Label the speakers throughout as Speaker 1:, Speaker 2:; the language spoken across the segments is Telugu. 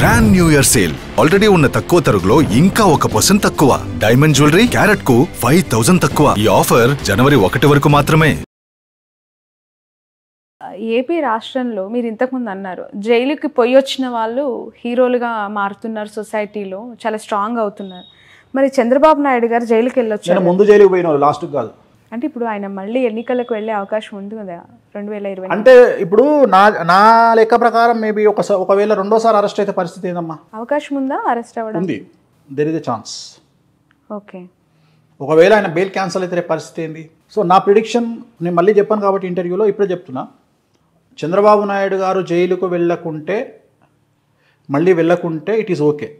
Speaker 1: Grand new year sale already ఉన్న తక్కువ తరుగులో ఇంకా 1% తక్కువ. డైమండ్ జ్యువెలరీ క్యారెట్ కు 5000 తక్కువ. ఈ ఆఫర్ జనవరి 1 వరకు మాత్రమే.
Speaker 2: ఏపీ రాష్ట్రంలో మీరు ఇంతకుముందు అన్నారు జైలుకి పోయి వచ్చిన వాళ్ళు హీరోలుగా మారుతున్నారు, సొసైటీలో చాలా స్ట్రాంగ్ అవుతున్నారు. మరి చంద్రబాబు నాయుడు గారు జైలుకి వెళ్ళొచ్చారు.
Speaker 3: ముందు జైలుకి పోయిన లాస్ట్ కాదు
Speaker 2: అంటే ఇప్పుడు ఆయన మళ్ళీ ఎన్నికలకు వెళ్ళే అవకాశం ఉంది కదా 2020.
Speaker 3: అంటే ఇప్పుడు నా లెక్క ప్రకారం మేబీ ఒకవేళ రెండోసారి అరెస్ట్ అయితే పరిస్థితి ఏందమ్మా?
Speaker 2: అవకాశం ఉందా అరెస్ట్ అవ్వడం?
Speaker 3: ఉంది, there is a chance.
Speaker 2: Okay,
Speaker 3: ఒకవేళ ఆయన బెయిల్ క్యాన్సిల్ అయితే పరిస్థితి ఏంది? సో నా ప్రిడిక్షన్ నేను మళ్ళీ చెప్పాను కాబట్టి ఇంటర్వ్యూలో ఇప్పుడే చెప్తున్నా, చంద్రబాబు నాయుడు గారు జైలుకు మళ్ళీ వెళ్ళకుంటే ఇట్ ఈస్ ఓకే.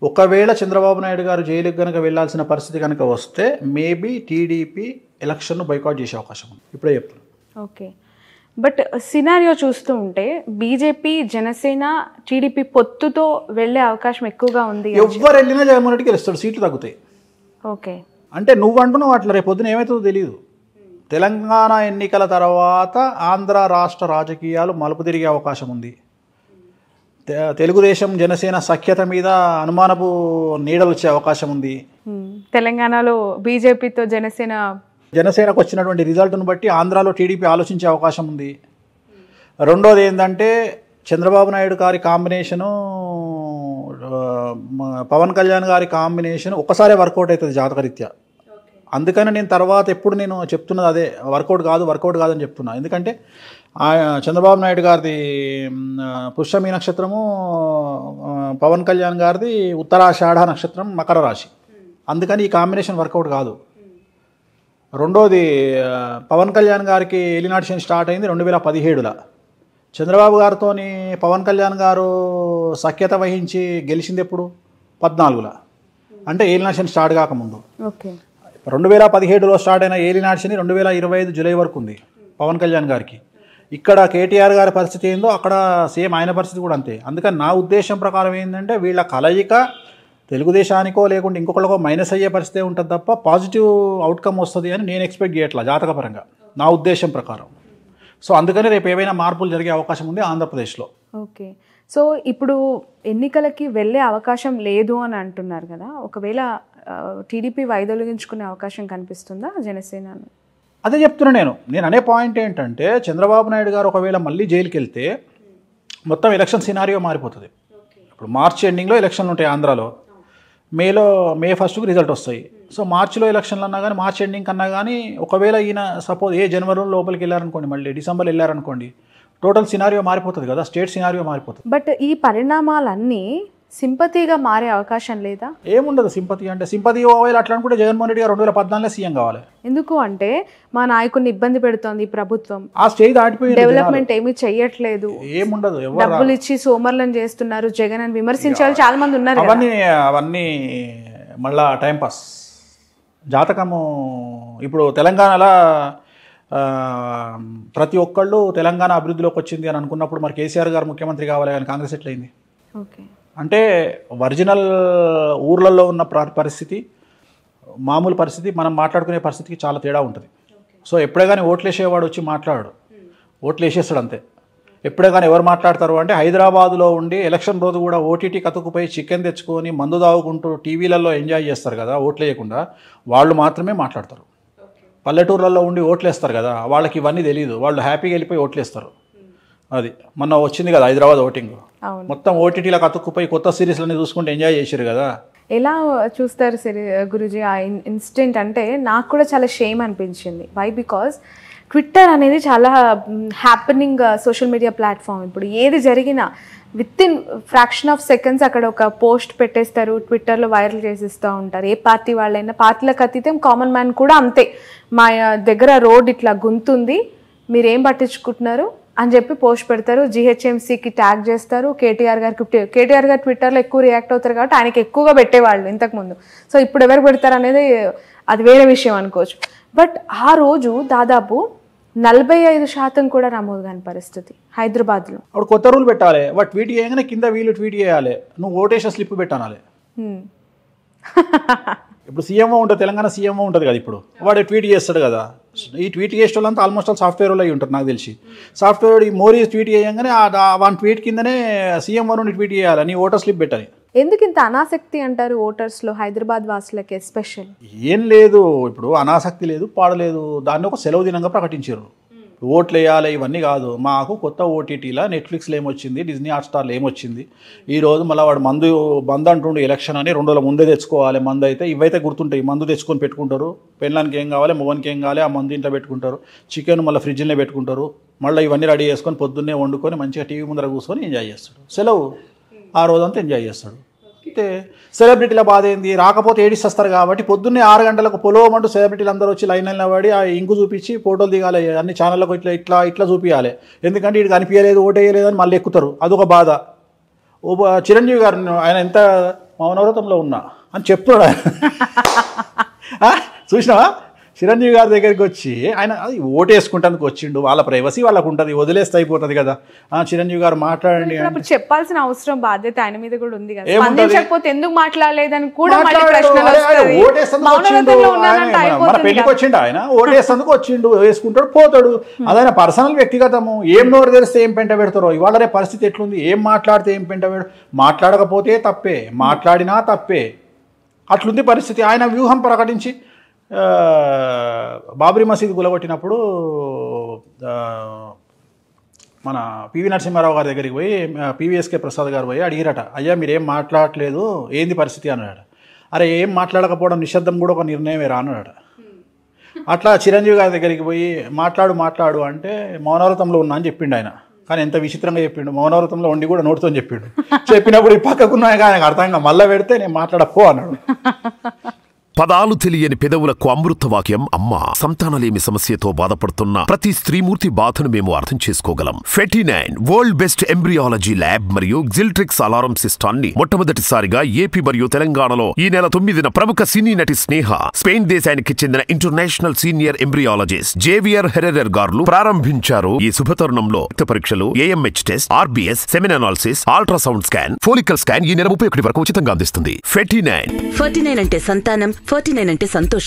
Speaker 3: ఒకవేళ చంద్రబాబు నాయుడు గారు జైలుకు కనుక వెళ్ళాల్సిన పరిస్థితి కనుక వస్తే మేబీ టీడీపీ ఎలక్షన్ను బైకాట్ చేసే అవకాశం ఉంది, ఇప్పుడే చెప్తున్నా.
Speaker 2: ఓకే, బట్ సినారియో చూస్తూ ఉంటే బీజేపీ, జనసేన, టీడీపీ పొత్తుతో వెళ్ళే అవకాశం ఎక్కువగా ఉంది.
Speaker 3: ఎవరు వెళ్ళినా జగన్మోహన్ రెడ్డికి గెలుస్తాడు, సీట్లు తగ్గుతాయి.
Speaker 2: ఓకే,
Speaker 3: అంటే నువ్వు అంటున్నావు అట్లా, రేపు పొద్దున ఏమవుతుందో తెలియదు. తెలంగాణ ఎన్నికల తర్వాత ఆంధ్ర రాష్ట్ర రాజకీయాలు మలుపు తిరిగే అవకాశం ఉంది. తెలుగుదేశం జనసేన సఖ్యత మీద అనుమానపు నీడలు వచ్చే అవకాశం ఉంది.
Speaker 2: తెలంగాణలో బీజేపీతో
Speaker 3: జనసేనకు వచ్చినటువంటి రిజల్ట్ను బట్టి ఆంధ్రాలో టీడీపీ ఆలోచించే అవకాశం ఉంది. రెండోది ఏంటంటే చంద్రబాబు నాయుడు గారి కాంబినేషను, పవన్ కళ్యాణ్ గారి కాంబినేషన్ ఒకసారి వర్కౌట్ అవుతుంది జాతకరీత్యా. అందుకని నేను తర్వాత ఎప్పుడు నేను చెప్తున్నది అదే, వర్కౌట్ కాదని చెప్తున్నా. ఎందుకంటే చంద్రబాబు నాయుడు గారిది పుష్యమి నక్షత్రము, పవన్ కళ్యాణ్ గారిది ఉత్తరాషాఢ నక్షత్రం, మకర రాశి. అందుకని ఈ కాంబినేషన్ వర్కౌట్ కాదు. రెండోది పవన్ కళ్యాణ్ గారికి ఏలినాటి శని స్టార్ట్ అయింది 2017లో. చంద్రబాబు గారితో పవన్ కళ్యాణ్ గారు సఖ్యత వహించి గెలిచింది ఎప్పుడు? 14లో, అంటే ఏలినాటి శని స్టార్ట్ కాకముందు. 2017లో స్టార్ట్ అయిన ఏలినాటి శని 2025 జూలై వరకు ఉంది పవన్ కళ్యాణ్ గారికి. ఇక్కడ కేటీఆర్ గారి పరిస్థితి ఏందో అక్కడ సేమ్ ఆయన పరిస్థితి కూడా అంతే. అందుకని నా ఉద్దేశం ప్రకారం ఏంటంటే వీళ్ళ కలయిక తెలుగుదేశానికో లేకుంటే ఇంకొకళ్ళకో మైనస్ అయ్యే పరిస్థితి ఉంటుంది తప్ప పాజిటివ్ అవుట్కమ్ వస్తుంది అని నేను ఎక్స్పెక్ట్ చేయట్లా జాతకపరంగా, నా ఉద్దేశం ప్రకారం. సో అందుకని రేపు ఏవైనా మార్పులు జరిగే అవకాశం ఉంది ఆంధ్రప్రదేశ్లో.
Speaker 2: ఓకే, సో ఇప్పుడు ఎన్నికలకి వెళ్ళే అవకాశం లేదు అని అంటున్నారు కదా, ఒకవేళ టీడీపీ వైదొలిగించుకునే అవకాశం కనిపిస్తుందా జనసేన?
Speaker 3: అదే చెప్తున్నా నేను అనే పాయింట్ ఏంటంటే చంద్రబాబు నాయుడు గారు ఒకవేళ మళ్ళీ జైలుకి వెళ్తే మొత్తం ఎలక్షన్ సినారియో మారిపోతుంది. ఇప్పుడు మార్చి ఎండింగ్లో ఎలక్షన్లు ఉంటాయి ఆంధ్రాలో, మే 1కు రిజల్ట్ వస్తాయి. సో మార్చిలో ఎలక్షన్లు అన్నా కానీ, మార్చి ఎండింగ్ కన్నా కానీ, ఒకవేళ ఈయన సపోజ్ జనవరిలో లోపలికి వెళ్ళారనుకోండి, మళ్ళీ డిసెంబర్లో వెళ్ళారనుకోండి, టోటల్ సినారియో మారిపోతుంది కదా, స్టేట్ సినారియో మారిపోతుంది.
Speaker 2: బట్ ఈ పరిణామాలన్నీ సింపతిగా మారే అవకాశం లేదా?
Speaker 3: ఏముండదు సింపతి అంటే. సింపతి ఓవైల్ అట్లా అనుకుంటే జగన్మోహన్ రెడ్డి గారు 2014లో సీఎం కావాలి.
Speaker 2: ఎందుకు అంటే మా నాయకుడిని ఇబ్బంది పెడుతోంది ప్రభుత్వం,
Speaker 3: ఆ స్టేజ్ దాటిపోయింది,
Speaker 2: డెవలప్మెంట్ ఏమీ చెయ్యట్లేదు,
Speaker 3: ఏముండదు,
Speaker 2: డబ్బులు ఇచ్చి సోమర్లను చేస్తున్నారు జగన్ అని విమర్శించే వాళ్ళు చాలా మంది ఉన్నారు.
Speaker 3: అవన్నీ మళ్ళా టైంపాస్ జాతకము. ఇప్పుడు తెలంగాణలో ప్రతి ఒక్కళ్ళు తెలంగాణ అభివృద్ధిలోకి వచ్చింది అని అనుకున్నప్పుడు మరి కేసీఆర్ గారు ముఖ్యమంత్రి కావాలి కానీ కాంగ్రెస్ ఎట్లయింది?
Speaker 2: ఓకే,
Speaker 3: అంటే ఒరిజినల్ ఊర్లలో ఉన్న పరిస్థితి, మామూలు పరిస్థితి, మనం మాట్లాడుకునే పరిస్థితికి చాలా తేడా ఉంటుంది. సో ఎప్పుడే కానీ ఓట్లు వేసేవాడు వచ్చి మాట్లాడు, ఓట్లు వేసేస్తాడు అంతే. ఎప్పుడే కానీ ఎవరు మాట్లాడతారు అంటే హైదరాబాదులో ఉండి ఎలక్షన్ రోజు కూడా ఓటీటీ కతుకుపోయి చికెన్ తెచ్చుకొని మందు తాగుకుంటూ టీవీలలో ఎంజాయ్ చేస్తారు కదా, ఓట్లు వేయకుండా, వాళ్ళు మాత్రమే మాట్లాడతారు. పల్లెటూర్లలో ఉండి ఓట్లు వేస్తారు కదా, వాళ్ళకి ఇవన్నీ తెలియదు, వాళ్ళు హ్యాపీగా వెళ్ళిపోయి ఓట్లు వేస్తారు. అది మొన్న వచ్చింది కదా హైదరాబాద్ ఓటింగ్, మొత్తం ఓటీటీలకు అతుక్కుపోయి కొత్త సిరీస్లన్నీ చూసుకుంటూ ఎంజాయ్ చేశారు కదా.
Speaker 2: ఎలా చూస్తారు గురుజీ ఆ ఇన్సిడెంట్? అంటే నాకు కూడా చాలా షేమ్ అనిపించింది. వై? బికాజ్ ట్విట్టర్ అనేది చాలా హ్యాపెనింగ్ సోషల్ మీడియా ప్లాట్ఫామ్. ఇప్పుడు ఏది జరిగినా with in fraction of seconds అక్కడ ఒక పోస్ట్ పెట్టేస్తారు, ట్విట్టర్లో వైరల్ చేసిస్తూ ఉంటారు. ఏ పార్టీ వాళ్ళైనా, పార్టీలకు అతీతం కామన్ మ్యాన్ కూడా అంతే. మా దగ్గర రోడ్ ఇట్లా గుంతుంది, మీరేం పట్టించుకుంటున్నారు అని చెప్పి పోస్ట్ పెడతారు, జిహెచ్ఎంసీకి ట్యాగ్ చేస్తారు, కేటీఆర్ గారు ట్విట్టర్లో ఎక్కువ రియాక్ట్ అవుతారు కాబట్టి ఆయనకి ఎక్కువగా పెట్టేవాళ్ళు ఇంతకుముందు. సో ఇప్పుడు ఎవరు పెడతారు అనేది అది వేరే విషయం అనుకోవచ్చు. బట్ ఆ రోజు దాదాపు 45% కూడా నమోదు కాని పరిస్థితి హైదరాబాద్లో.
Speaker 3: అప్పుడు కొత్త రూల్ పెట్టాలి, వాడు ట్వీట్ చేయగానే కింద వీళ్ళు ట్వీట్ చేయాలి, నువ్వు ఓటేషన్ స్లిప్ పెట్టాలి. ఇప్పుడు సీఎంఓ ఉంటుంది, తెలంగాణ సీఎంఓ ఉంటుంది కదా, ఇప్పుడు వాడు ట్వీట్ చేస్తాడు కదా, ఈ ట్వీట్ చేసే వాళ్ళంతా ఆల్మోస్ట్ ఆల్ సాఫ్ట్వేర్ వాళ్ళు అయి ఉంటారు నాకు తెలిసి. సాఫ్ట్వేర్ ఈ మోరీ ట్వీట్ చేయగానే వన్ ట్వీట్ కిందనే సీఎం వన్ ట్వీట్ చేయాలి, నీ ఓటర్ స్లిప్ పెట్టని.
Speaker 2: ఎందుకు ఇంత అనాసక్తి అంటారు ఓటర్స్లో హైదరాబాద్ వాసులకి ఎస్పెషల్?
Speaker 3: ఏం లేదు, ఇప్పుడు అనాసక్తి లేదు, పాడలేదు, దాన్ని ఒక సెలవు దినంగా ప్రకటించారు. ఓట్లు వేయాలి ఇవన్నీ కాదు, మాకు కొత్త ఓటీటీలా నెట్ఫ్లిక్స్లో ఏమొచ్చింది, డిజ్నీ హాట్స్టార్లో ఏమొచ్చింది, ఈరోజు మళ్ళీ వాడు మందు అంటుండే ఎలక్షన్ అని 2 రోజుల ముందే తెచ్చుకోవాలి మందు. అయితే ఇవైతే గుర్తుంటాయి, మందు తెచ్చుకొని పెట్టుకుంటారు, పెళ్ళానికి ఏం కావాలి, మొగనికి ఏం కావాలి, ఆ మందు ఇంట్లో పెట్టుకుంటారు, చికెన్ మళ్ళీ ఫ్రిడ్జ్లో పెట్టుకుంటారు, మళ్ళీ ఇవన్నీ రెడీ చేసుకొని పొద్దున్నే వండుకొని మంచిగా టీవీ ముందర కూర్చొని ఎంజాయ్ చేస్తాడు. సెలవు ఆ రోజంతా ఎంజాయ్ చేస్తాడు. అయితే సెలబ్రిటీల బాధ ఏంది, రాకపోతే ఏడిస్తారు కాబట్టి పొద్దున్నే 6 గంటలకు పొలవమంటూ సెలబ్రిటీలు అందరూ వచ్చి లైన్లో పడి ఆ ఇంకు చూపించి ఫోటోలు దిగాలి, అన్ని ఛానళ్ళకు ఇట్లా చూపించాలి. ఎందుకంటే వీడు కనిపించలేదు, ఓటేయలేదని మళ్ళీ ఎక్కుతారు, అదొక బాధ. చిరంజీవి గారు ఆయన ఎంత మౌనవ్రతంలో ఉన్నా అని చెప్తున్నాడు ఆయన. చూసినావా, చిరంజీవి గారి దగ్గరికి వచ్చి ఆయన అది ఓటేసుకుంటానికి వచ్చిండు, వాళ్ళ ప్రైవసీ వాళ్ళకు ఉంటుంది, వదిలేస్తే అయిపోతుంది కదా. చిరంజీవి గారు మాట్లాడండి
Speaker 2: అప్పుడు చెప్పాల్సిన అవసరం బాధ్యత ఆయన మీద కూడా ఉంది కదా. స్పందించకపోతే ఎందుకు మాట్లాడలేదని కూడా
Speaker 3: మన పెళ్లికి వచ్చిండు ఆయన, ఓటేసేందుకు వచ్చిండు, వేసుకుంటాడు పోతాడు, అదైనా పర్సనల్ వ్యక్తిగతము. ఏం నోరు తెరిస్తే ఏం పెంట పెడతారో, ఇవాళ రేపు పరిస్థితి ఎట్లుంది, ఏం మాట్లాడితే ఏం పెంట పెడతారు, మాట్లాడకపోతే తప్పే, మాట్లాడినా తప్పే, అట్లుంది పరిస్థితి. ఆయన వ్యూహం ప్రకటించి బాబ్రీ మసీద్ కూలగొట్టినప్పుడు మన పివి నరసింహారావు గారి దగ్గరికి పోయి పివిఎస్కే ప్రసాద్ గారు పోయి అడిగిరట, అయ్యా మీరేం మాట్లాడట్లేదు ఏంది పరిస్థితి అన్నాడు. అరే ఏం మాట్లాడకపోవడం నిశ్శబ్దం కూడా ఒక నిర్ణయమే రా అన్నాడు. అట్లా చిరంజీవి గారి దగ్గరికి పోయి మాట్లాడు అంటే మౌనవ్రతంలో ఉన్నా అని చెప్పిండు ఆయన. కానీ ఎంత విచిత్రంగా చెప్పిండు, మౌనవ్రతంలో ఉండి కూడా నోటితో చెప్పిండు. చెప్పినప్పుడు ఈ పక్కకున్నాయి కానీ ఆయనకు అర్థంగా మళ్ళీ పెడితే నేను మాట్లాడపో అన్నాడు.
Speaker 4: పదాలు తెలియని పెదవులకు అమృతవాక్యం అమ్మ. సంతానలేమి సమస్యతో బాధపడుతున్న ప్రతి స్త్రీమూర్తి బాధను మేము అర్థం చేసుకోగలం. 49 వరల్డ్ బెస్ట్ ఎంబ్రియాలజీ ల్యాబ్ మరియు జిల్ట్రిక్స్ అలారం సిస్టాన్ని మొట్టమొదటిసారిగా ఏపీ మరియు తెలంగాణలో ఈ నెల 9న ప్రముఖ సినీ నటి స్నేహ, స్పెయిన్ దేశానికి చెందిన international senior embryologist Javier Herrera గారు ప్రారంభించారు. ఈ శుభతరుణంలో రక్త పరీక్షలు, AMH test, RBS, semen analysis, ultrasound scan, follicle scan ఈ నెల 31 వరకు ఉచితంగా అందిస్తుంది. 49
Speaker 5: అంటే సంతానం, 49 అంటే సంతోషం.